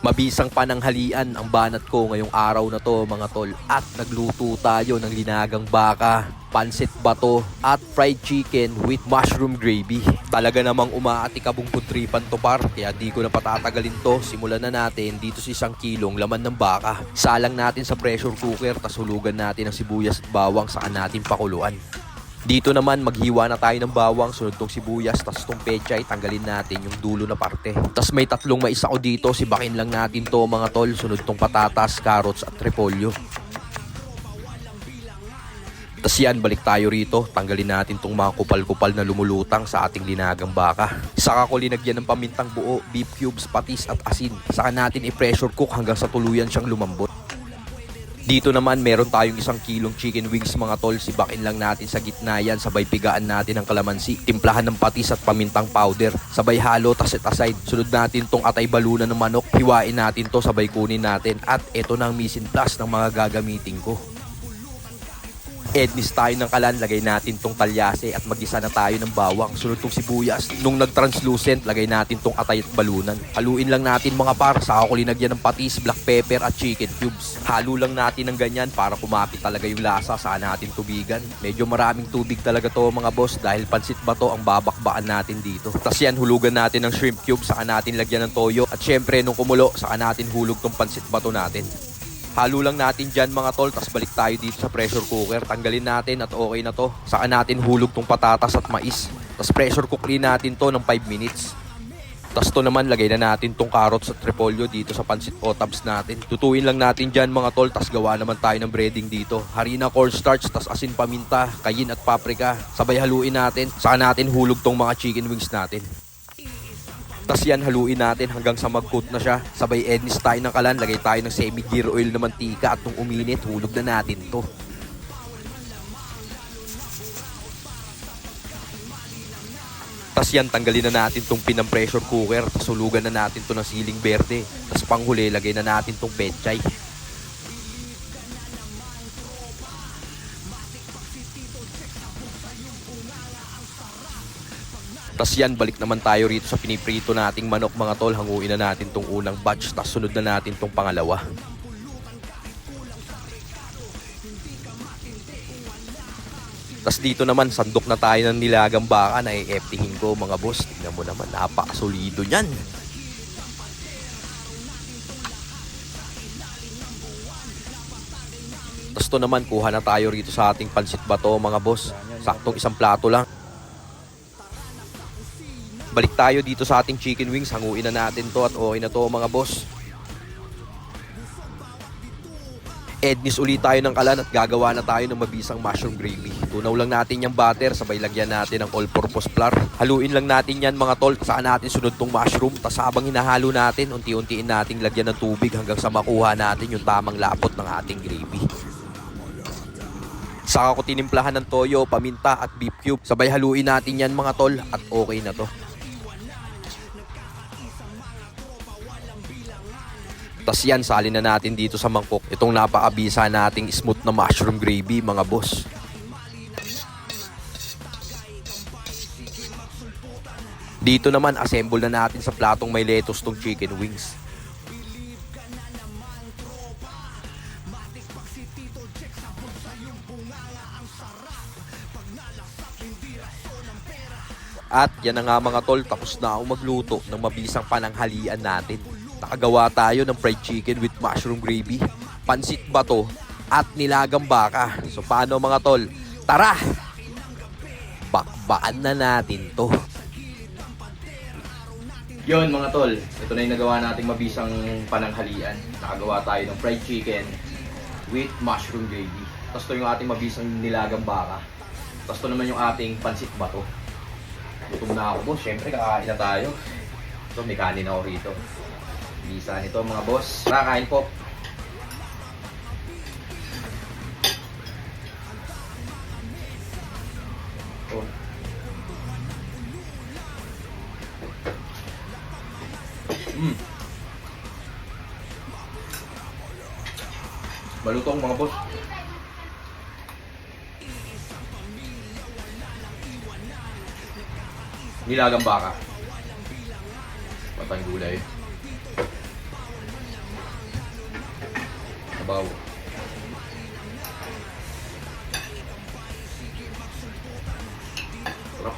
Mabisang pananghalian ang banat ko ngayong araw na to mga tol. At nagluto tayo ng linagang baka, pansit bato at fried chicken with mushroom gravy. Talaga namang umaatikabong putripan to par, kaya di ko na patatagalin to. Simulan na natin dito sa 1 kilong laman ng baka. Salang natin sa pressure cooker, tas hulugan natin ng sibuyas at bawang, saka natin pakuluan. Dito naman maghiwa na tayo ng bawang, sunod tong sibuyas, tas tong pechay, tanggalin natin yung dulo na parte. Tas may 3 mais ako dito, sibakin lang natin to mga tol, sunod tong patatas, carrots at repolyo. Tas yan, balik tayo rito, tanggalin natin tong mga kupal-kupal na lumulutang sa ating linagang baka. Saka ko linagyan ng pamintang buo, beef cubes, patis at asin. Saka natin i-pressure cook hanggang sa tuluyan siyang lumambot. Dito naman meron tayong 1 kilong chicken wings mga tol, sibakin lang natin sa gitna yan, sabay pigaan natin ng kalamansi, timplahan ng patis at pamintang powder, sabay halo, tas set aside. Sunod natin tong atay balunan ng manok, hiwain natin to, sabay kunin natin, at eto na ang mise en place ng mga gagamitin ko. Ednis tayo ng kalan, lagay natin tong talyase at magisa na tayo ng bawang. Sunod tong sibuyas, nung nag-translucent, lagay natin tong atay at balunan. Haluin lang natin mga par, saka ko linagyan ng patis, black pepper at chicken cubes. Halo lang natin ng ganyan para kumapit talaga yung lasa, saka natin tubigan. Medyo maraming tubig talaga to mga boss dahil pansit bato ang babakbaan natin dito. Tas yan, hulugan natin ng shrimp cube, saka natin lagyan ng toyo. At syempre nung kumulo, saka natin hulog tong pansit bato natin. Halo lang natin dyan mga tol, tas balik tayo dito sa pressure cooker. Tanggalin natin at okay na to. Saka natin hulog tong patatas at mais. Tas pressure cook rin natin to ng 5 minutes. Tas to naman, lagay na natin tong carrots at repolyo dito sa pansit otabs natin. Tutuin lang natin dyan mga tol, tas gawa naman tayo ng breading dito. Harina, cornstarch, tas asin, paminta, cayenne at paprika. Sabay haluin natin. Saka natin hulog tong mga chicken wings natin. Tas yan, haluin natin hanggang sa mag-coat na siya. Sabay ednis tayo ng kalan, lagay tayo ng semi-gear oil na mantika at nung uminit, hulog na natin to. Tas yan, tanggalin na natin tong pinang pressure cooker, tas hulugan na natin to ng siling berde. Tas panghuli, lagay na natin tong pechay. Tas yan, balik naman tayo rito sa piniprito nating manok mga tol. Hanguin na natin tong unang batch, tas sunod na natin tong pangalawa. Tas dito naman, sandok na tayo ng nilagang baka na i-emptyhin ko mga boss. Tingnan mo naman, napakasolido nyan. Tas to naman, kuha na tayo rito sa ating pansit bato mga boss. Saktong 1 plato lang. Balik tayo dito sa ating chicken wings, hanguin na natin to at okay na to mga boss. Ednis ulit tayo ng kalan at gagawa na tayo ng mabisang mushroom gravy. Tunaw lang natin yung butter, sabay lagyan natin ng all-purpose flour. Haluin lang natin yan mga tol, saka natin sunod tong mushroom. Tas habang hinahalo natin, unti-untiin nating lagyan ng tubig hanggang sa makuha natin yung tamang lapot ng ating gravy. Saka ko tinimplahan ng toyo, paminta at beef cube. Sabay haluin natin yan mga tol at okay na to. Tas yan, salin na natin dito sa mangkok itong napakabisa nating smooth na mushroom gravy mga boss. Dito naman, assemble na natin sa platong may lettuce tong chicken wings. At yan na nga mga tol, tapos na akong magluto ng mabisang pananghalian natin. Nakagawa tayo ng fried chicken with mushroom gravy, pansit bato, at nilagang baka. So paano mga tol? Tara! Bakbaan na natin to. Yun mga tol, ito na yung nagawa nating mabisang pananghalian. Nakagawa tayo ng fried chicken with mushroom gravy. Tapos to yung ating mabisang nilagang baka. Tapos to naman yung ating pansit bato. Gutom na ako boss, syempre kakain na tayo. So may kanin ako rito. Bisa nito mga boss. Tara, kain po. Oh. Malutong mga boss. Nilagang baka. Patang gulay. sabaw. Sarap.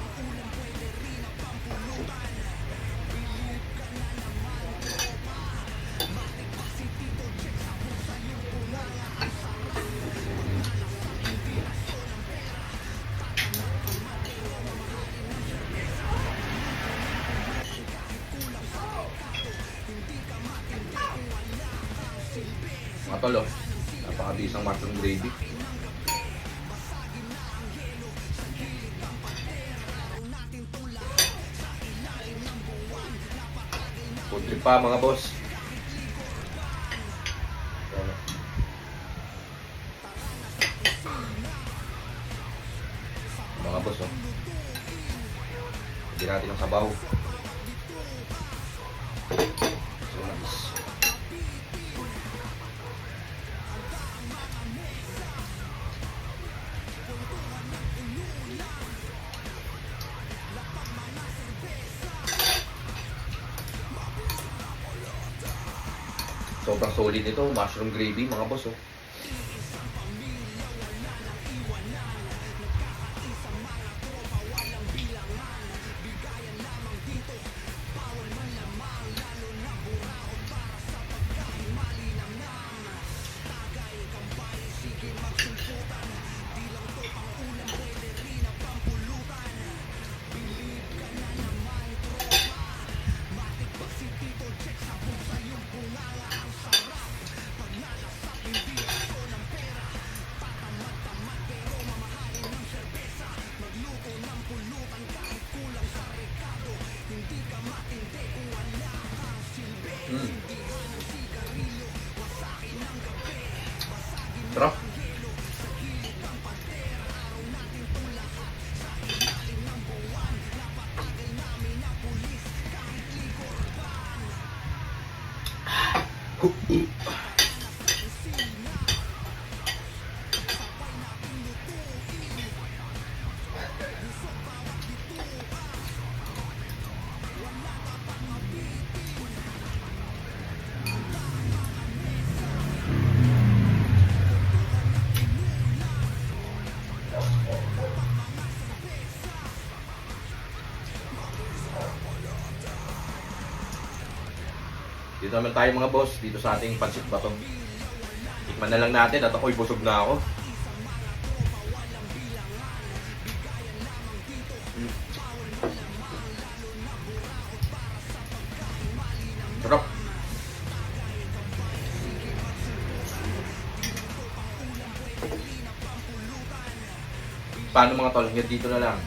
Mga tol, oh. Napakabisang mushroom gravy. Food trip pa mga boss. Mga boss, oh. Hindi natin ang sabaw. So nice. Sobrang solid ito, mushroom gravy mga boss, oh. Sarap. Dito naman tayo mga boss, dito sa ating pancit batong. Tikman na lang natin at ako'y busog na ako. Sarap. Paano mga tol, hanggang dito na lang.